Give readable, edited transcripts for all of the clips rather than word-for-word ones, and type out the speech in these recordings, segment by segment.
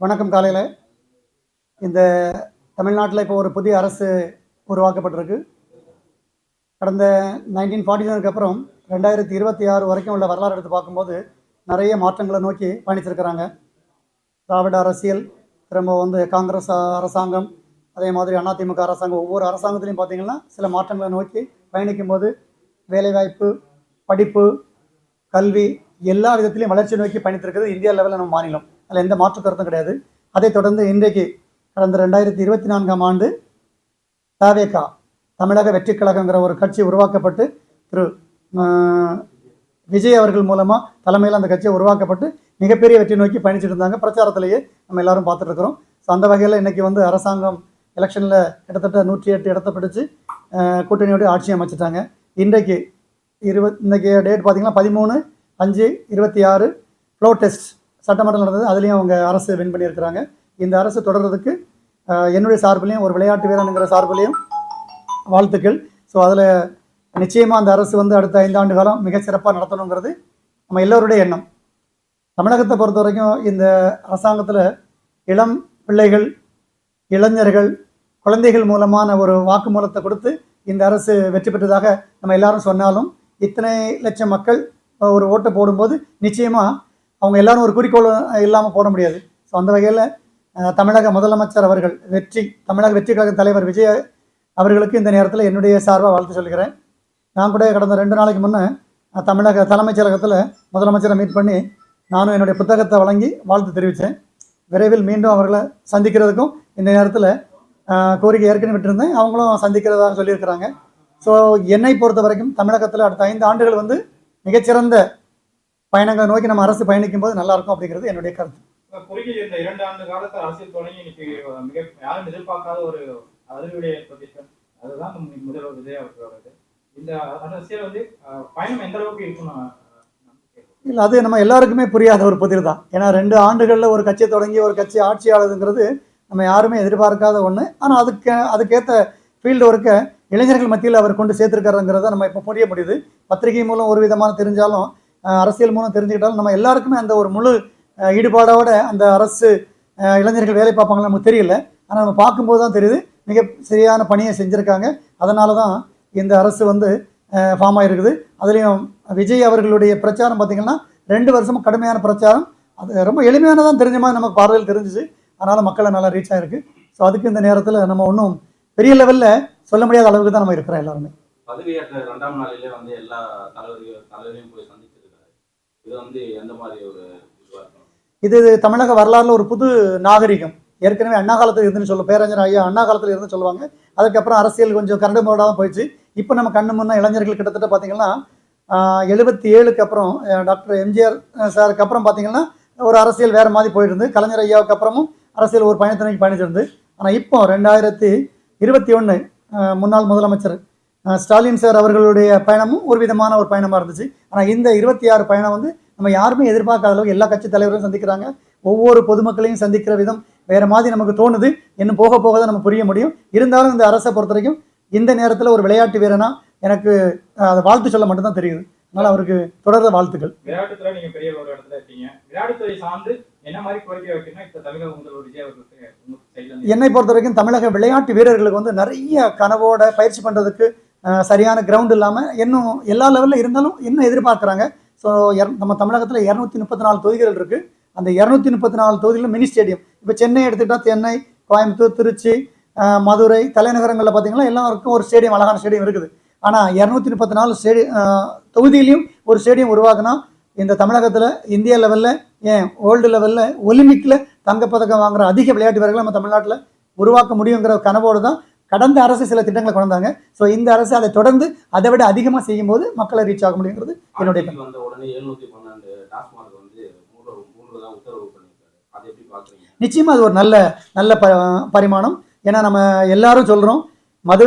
வணக்கம். காலையில் இந்த தமிழ்நாட்டில் இப்போ ஒரு புதிய அரசு உருவாக்கப்பட்டிருக்கு. கடந்த 1947 அப்புறம் 2026 வரைக்கும் உள்ள வரலாறு எடுத்து பார்க்கும்போது நிறைய மாற்றங்களை நோக்கி பயணிச்சிருக்கிறாங்க. திராவிட அரசியல், திரும்ப காங்கிரஸ் அரசாங்கம், அதே மாதிரி அதிமுக அரசாங்கம், ஒவ்வொரு அரசாங்கத்திலையும் பார்த்திங்கன்னா சில மாற்றங்களை நோக்கி பயணிக்கும் போது வேலைவாய்ப்பு, படிப்பு, கல்வி எல்லா விதத்திலையும் வளர்ச்சி நோக்கி பயணித்திருக்கிறது இந்தியா லெவலில் நம்ம மாநிலம். அதில் எந்த மாற்று கருத்தும் கிடையாது. அதைத் தொடர்ந்து இன்றைக்கு கடந்த 2024 தாவேகா தமிழக வெற்றிக் கழகங்கிற ஒரு கட்சி உருவாக்கப்பட்டு திரு விஜய் அவர்கள் மூலமாக தலைமையில் அந்த கட்சியை உருவாக்கப்பட்டு மிகப்பெரிய வெற்றி நோக்கி பயணிச்சுட்டு இருந்தாங்க. பிரச்சாரத்திலேயே நம்ம எல்லாரும் பார்த்துட்டு இருக்கிறோம். ஸோ அந்த வகையில் இன்றைக்கி அரசாங்கம் எலெக்ஷனில் கிட்டத்தட்ட 108 இடத்தை பிடிச்சு கூட்டணியோடு ஆட்சி அமைச்சிட்டாங்க. இன்றைக்கு டேட் பார்த்திங்கன்னா 13/5/26 ஃப்ளோ டெஸ்ட் சட்டமன்றம் நடந்தது. அதுலேயும் அவங்க அரசு வின் பண்ணியிருக்கிறாங்க. இந்த அரசு தொடர்றதுக்கு என்னுடைய சார்பிலையும் ஒரு விளையாட்டு வீரனுங்கிற சார்பிலையும் வாழ்த்துக்கள். ஸோ அதில் நிச்சயமாக அந்த அரசு அடுத்த 5 ஆண்டு காலம் மிக சிறப்பாக நடத்தணுங்கிறது நம்ம எல்லோருடைய எண்ணம். தமிழகத்தை பொறுத்த வரைக்கும் இந்த அரசாங்கத்தில் இளம் பிள்ளைகள், இளைஞர்கள், குழந்தைகள் மூலமான ஒரு வாக்குமூலத்தை கொடுத்து இந்த அரசு வெற்றி பெற்றதாக நம்ம எல்லாரும் சொன்னாலும் இத்தனை லட்சம் மக்கள் ஒரு ஓட்டை போடும்போது நிச்சயமாக அவங்க எல்லாரும் ஒரு குறிக்கோள் இல்லாமல் போட முடியாது. ஸோ அந்த வகையில் தமிழக முதலமைச்சர் அவர்கள் தமிழக வெற்றி கழக தலைவர் விஜய் அவர்களுக்கு இந்த நேரத்தில் என்னுடைய சார்பாக வாழ்த்து சொல்கிறேன். நான் கூட கடந்த 2 நாளைக்கு முன்னே தமிழக தலைமைச் செயலகத்தில் முதலமைச்சரை மீட் பண்ணி நானும் என்னுடைய புத்தகத்தை வழங்கி வாழ்த்து தெரிவித்தேன். விரைவில் மீண்டும் அவர்களை சந்திக்கிறதுக்கும் இந்த நேரத்தில் கோரிக்கை ஏற்கனவே விட்டுருந்தேன். அவங்களும் சந்திக்கிறதாக சொல்லியிருக்கிறாங்க. ஸோ என்னை பொறுத்த வரைக்கும் தமிழகத்தில் அடுத்த 5 ஆண்டுகள் மிகச்சிறந்த பயணங்களை நோக்கி நம்ம அரசு பயணிக்கும் போது நல்லா இருக்கும் அப்படிங்கிறது என்னுடைய கருத்து. குறுகிய இந்த 2 ஆண்டு காலத்தில் அரசியல் தொடங்கி இன்னைக்கு யாரும் எதிர்பார்க்காத ஒரு அதிர்வுடைய பொசிஷன் அதுதான் முதல்வர் விஜய் அவர்களோடது. இந்த அரசியல் பயணம் எந்த அளவுக்கு இருக்கணும்? இல்லை, அது நம்ம எல்லாருக்குமே புரியாத ஒரு புதிர் தான். ஏன்னா 2 ஆண்டுகளில் ஒரு கட்சியை தொடங்கி ஒரு கட்சி ஆட்சியாளருங்கிறது நம்ம யாருமே எதிர்பார்க்காத ஒன்று. ஆனால் அதுக்கேற்ற ஃபீல்டு ஒர்க்கை இளைஞர்கள் மத்தியில் அவர் கொண்டு சேர்த்துருக்காருங்கிறத நம்ம இப்போ புரிய முடியுது. பத்திரிகை மூலம் ஒரு விதமான தெரிஞ்சாலும் அரசியல் மூலம் தெரிஞ்சுக்கிட்டாலும் நம்ம எல்லாருக்குமே அந்த ஒரு முழு ஈடுபாடோட அந்த அரசு இளைஞர்கள் வேலை பார்ப்பாங்களா நமக்கு தெரியல. ஆனால் நம்ம பார்க்கும்போது தான் தெரியுது மிக சரியான பணியை செஞ்சுருக்காங்க. அதனால தான் இந்த அரசு ஃபார்ம் ஆகிருக்குது. அதுலேயும் விஜய் அவர்களுடைய பிரச்சாரம் பார்த்திங்கன்னா 2 வருஷமும் கடுமையான பிரச்சாரம். அது ரொம்ப எளிமையானதான் தெரிஞ்ச மாதிரி நமக்கு பார்வையில் தெரிஞ்சிச்சு. அதனால் மக்களை நல்லா ரீச் ஆகிருக்கு. ஸோ அதுக்கு இந்த நேரத்தில் நம்ம ஒன்றும் பெரிய லெவலில் சொல்ல முடியாத அளவுக்கு தான் நம்ம இருக்கிறோம். எல்லாருமே பதவியேற்ற 2ஆம் நாளிலே எல்லா தலைவரையும் போய் சந்திச்சிருக்காரு. இது எந்த மாதிரி ஒரு இது தமிழக வரலாறுல ஒரு புது நாகரிகம். ஏற்கனவே அண்ணா காலத்தில் இருந்துன்னு பேரறிஞர் ஐயா அண்ணா காலத்தில் இருந்து சொல்லுவாங்க. அதுக்கப்புறம் அரசியல் கொஞ்சம் கரடு முரடாக தான் போயிடுச்சு. இப்போ நம்ம கண்ணு முன்னே இளைஞர்கள் கிட்டத்தட்ட பார்த்திங்கன்னா 77க்கு அப்புறம் டாக்டர் எம்ஜிஆர் சாருக்கு அப்புறம் பார்த்திங்கன்னா ஒரு அரசியல் வேறு மாதிரி போயிட்டு கலைஞர் ஐயாவுக்கு அப்புறமும் அரசியல் ஒரு பயணத்தை நோக்கி பயணிச்சிருந்து. ஆனால் இப்போ 2021 முன்னாள் முதலமைச்சர் ஸ்டாலின் சார் அவர்களுடைய பயணமும் ஒரு விதமான ஒரு பயணமாக இருந்துச்சு. ஆனால் இந்த 26 பயணம் நம்ம யாருமே எதிர்பார்க்காத அளவுக்கு எல்லா கட்சி தலைவரையும் சந்திக்கிறாங்க. ஒவ்வொரு பொதுமக்களையும் சந்திக்கிற விதம் வேறு மாதிரி நமக்கு தோணுது. இன்னும் போக போக தான் நம்ம புரிய முடியும். இருந்தாலும் இந்த அரசை பொறுத்த வரைக்கும் இந்த நேரத்தில் ஒரு விளையாட்டு வீரனா எனக்கு அதை வாழ்த்து சொல்ல மட்டும்தான் தெரியுது. அதனால் அவருக்கு தொடர்ந்த வாழ்த்துக்கள். விளையாட்டுத்துறை நீங்கள் பெரிய ஒரு இடத்துல இருக்கீங்க. விளையாட்டுத்துறை சார்ந்து என்ன மாதிரி கோரிக்கை வைக்கணும்னா இப்போ தமிழக முதல்வர் விஜய் அவர்களுக்கு என்னை பொறுத்த வரைக்கும் தமிழக விளையாட்டு வீரர்களுக்கு நிறைய கனவோட பயிற்சி பண்ணுறதுக்கு சரியான கிரவுண்ட் இல்லாமல் இன்னும் எல்லா லெவலில் இருந்தாலும் இன்னும் எதிர்பார்க்குறாங்க. ஸோ நம்ம தமிழகத்தில் 234 தொகுதிகள் இருக்குது. அந்த 234 தொகுதிகளும் மினி ஸ்டேடியம். இப்போ சென்னை எடுத்துக்கிட்டால் சென்னை, கோயம்புத்தூர், திருச்சி, மதுரை தலைநகரங்களில் பார்த்திங்கன்னா எல்லாருக்கும் ஒரு ஸ்டேடியம், அழகான ஸ்டேடியம் இருக்குது. ஆனால் 234 தொகுதியிலையும் ஒரு ஸ்டேடியம் உருவாக்குனா இந்த தமிழகத்தில் இந்தியா லெவலில் ஏன் வேர்ல்டு லெவலில் ஒலிம்பிக்கில் தங்கப்பதக்கம் வாங்குகிற அதிக விளையாட்டு வீரர்களை நம்ம தமிழ்நாட்டில் உருவாக்க முடியுங்கிற கனவோடு தான் கடந்த அரசு சில திட்டங்களை கொண்டு வந்தாங்க. ஸோ இந்த அரசு அதை தொடர்ந்து அதை விட அதிகமாக செய்யும் போது மக்களை ரீச் ஆக முடியுங்கிறது என்னுடைய நிச்சயமாக அது ஒரு நல்ல பரிமாணம். ஏன்னா நம்ம எல்லாரும் சொல்கிறோம் மது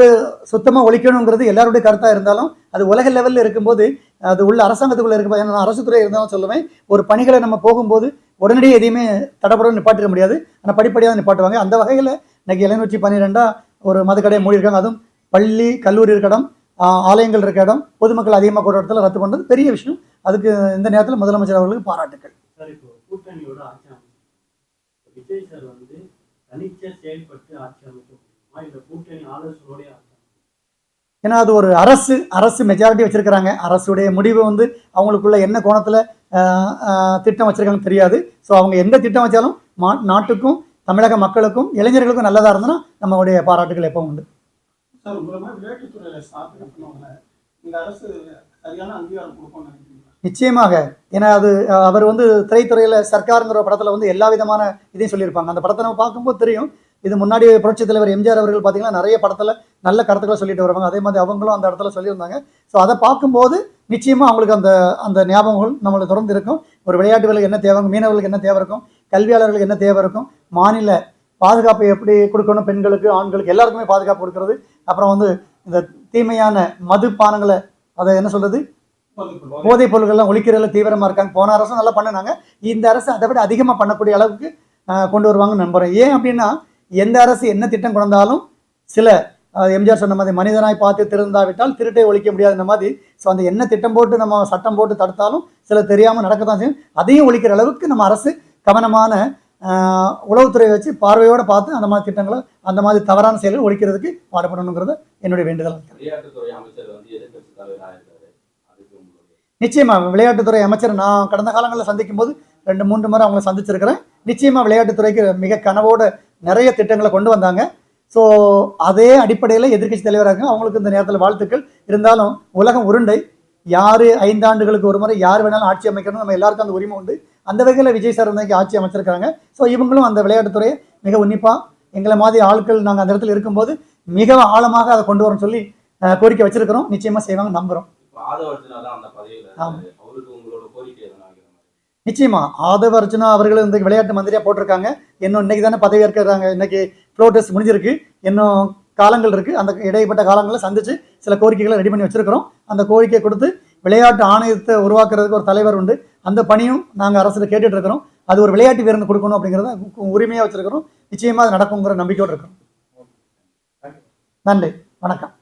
சுத்தமாக ஒழிக்கணுங்கிறது எல்லாருடைய கருத்தாக இருந்தாலும் அது உலக லெவலில் இருக்கும்போது அது உள்ள அரசாங்கத்துக்குள்ளே இருக்கும்போது, ஏன்னா நான் அரசு துறை இருந்தாலும் சொல்லுவேன், ஒரு பணிகளை நம்ம போகும்போது உடனடியே எதையுமே தடப்படன்னு நிப்பாட்டிட முடியாது. ஆனால் படிப்படியாக நிப்பாட்டுவாங்க. அந்த வகையில் இன்றைக்கி 712 ஒரு மதுக்கடையை மூடியிருக்காங்க. அதுவும் பள்ளி கல்லூரி இருக்க இடம், ஆலயங்கள் இருக்க இடம், பொதுமக்கள் அதிகமாக கூடுற இடத்துல ரத்து பண்ணுறது பெரிய விஷயம். அதுக்கு இந்த நேரத்தில் முதலமைச்சர் அவர்களுக்கு பாராட்டுக்கள். விஜய் சார் வந்து தனிச்சா செயல்பட்டு ஆட்சி அமைக்க முடியுமா இந்த கூட்டணி ஆலோசனையோட ஆட்சி? ஏன்னா அது ஒரு அரசு மெஜாரிட்டி வச்சிருக்கிறாங்க. அரசுடைய முடிவு வந்து அவங்களுக்குள்ள என்ன கோணத்தில் திட்டம் வச்சிருக்காங்கன்னு தெரியாது. ஸோ அவங்க எந்த திட்டம் வச்சாலும் நாட்டுக்கும் தமிழக மக்களுக்கும் இளைஞர்களுக்கும் நல்லதாக இருந்ததுன்னா நம்மளுடைய பாராட்டுகள் எப்பவும் உண்டு. சார் உங்களை விளையாட்டுத்துறையில சாதனை பண்ணவங்க இந்த அரசு சரியான அங்கீகாரம் கொடுக்கணும்னு நினைக்கிறீங்களா? நிச்சயமாக. ஏன்னா அது அவர் வந்து திரைத்துறையில் சர்க்காருங்கிற படத்தில் வந்து எல்லா விதமான இதையும் சொல்லியிருப்பாங்க. அந்த படத்தை நம்ம பார்க்கும்போது தெரியும். இது முன்னாடி புரட்சித் தலைவர் எம்ஜிஆர் அவர்கள் பார்த்தீங்கன்னா நிறைய படத்தில் நல்ல கருத்துக்களை சொல்லிட்டு வருவாங்க. அதே மாதிரி அவங்களும் அந்த இடத்துல சொல்லியிருந்தாங்க. ஸோ அதை பார்க்கும்போது நிச்சயமாக அவங்களுக்கு அந்த அந்த ஞாபகங்கள் நம்மளுக்கு தொடர்ந்து இருக்கும். ஒரு விளையாட்டு வீரர்களுக்கு என்ன தேவை, மீனவர்களுக்கு என்ன தேவை இருக்கும், கல்வியாளர்களுக்கு என்ன தேவை இருக்கும், மாநில பாதுகாப்பை எப்படி கொடுக்கணும், பெண்களுக்கு ஆண்களுக்கு எல்லாருக்குமே பாதுகாப்பு கொடுக்கறது. அப்புறம் வந்து இந்த தீமையான மதுபானங்களை அதை என்ன சொல்கிறது போதைப் பொருள்கள்லாம் ஒழிக்கிறதுல தீவிரமாக இருக்காங்க. போன அரசும் நல்லா பண்ணினாங்க. இந்த அரசு அதை விட அதிகமாக பண்ணக்கூடிய அளவுக்கு கொண்டு வருவாங்கன்னு நம்புகிறேன். ஏன் அப்படின்னா எந்த அரசு என்ன திட்டம் கொண்டாலும் சில எம்ஜிஆர் சொன்ன மாதிரி மனிதனாய் பார்த்து திருந்தாவிட்டால் திருட்டை ஒழிக்க முடியாதுன்ற மாதிரி. ஸோ அந்த என்ன திட்டம் போட்டு நம்ம சட்டம் போட்டு தடுத்தாலும் சில தெரியாமல் நடக்க தான் செய்யும். அதையும் ஒழிக்கிற அளவுக்கு நம்ம அரசு கவனமான உளவுத்துறையை வச்சு பார்வையோடு பார்த்து அந்த மாதிரி திட்டங்களை அந்த மாதிரி தவறான செயல்களை ஒழிக்கிறதுக்கு பாடுபடணுங்கிறது என்னுடைய வேண்டுதல். விளையாட்டுத்துறை அமைச்சர் வந்து எதிர்க்கட்சி தலைவராக இருக்காரு. நிச்சயமாக விளையாட்டுத்துறை அமைச்சர் நான் கடந்த காலங்களில் சந்திக்கும் போது 2-3 முறை அவங்களை சந்திச்சிருக்கிறேன். நிச்சயமாக விளையாட்டுத்துறைக்கு மிக கனவோடு நிறைய திட்டங்களை கொண்டு வந்தாங்க. ஸோ அதே அடிப்படையில் எதிர்க்கட்சி தலைவராக அவங்களுக்கு இந்த நேரத்தில் வாழ்த்துக்கள். இருந்தாலும் உலகம் உருண்டை, யார் 5 ஆண்டுகளுக்கு ஒரு முறை யார் வேணாலும் ஆட்சி அமைக்கணும், நம்ம எல்லாருக்கும் அந்த உரிமை உண்டு. அந்த வகையில் விஜய் சார் வந்து ஆட்சி அமைச்சிருக்காங்க. ஸோ இவங்களும் அந்த விளையாட்டுத்துறையை மிக உன்னிப்பாக எங்களை மாதிரி ஆட்கள் நாங்கள் அந்த இடத்துல இருக்கும்போது மிக ஆழமாக அதை கொண்டு வரணும்னு சொல்லி கோரிக்கை வச்சிருக்கிறோம். நிச்சயமாக செய்வாங்க நம்புகிறோம். நிச்சயமா ஆதவ அர்ஜுனா அவர்கள் இந்த விளையாட்டு மந்திரியா போட்டிருக்காங்க. இன்னும் இன்னைக்கு தானே பதவி ஏற்கிறாங்க. இன்னைக்கு ஃப்ளோர் டெஸ்ட் முடிஞ்சிருக்கு. இன்னும் காலங்கள் இருக்கு. அந்த இடைப்பட்ட காலங்களில் சந்திச்சு சில கோரிக்கைகளை ரெடி பண்ணி வச்சிருக்கிறோம். அந்த கோரிக்கையை கொடுத்து விளையாட்டு ஆணையத்தை உருவாக்குறதுக்கு ஒரு தலைவர் உண்டு. அந்த பணியும் நாங்கள் அரசு கேட்டுட்டு இருக்கிறோம். அது ஒரு விளையாட்டு வீரன் கொடுக்கணும் அப்படிங்கிறத உரிமையாக வச்சிருக்கிறோம். நிச்சயமா அது நடக்குங்கிற நம்பிக்கையோடு இருக்கிறோம். நன்றி, வணக்கம்.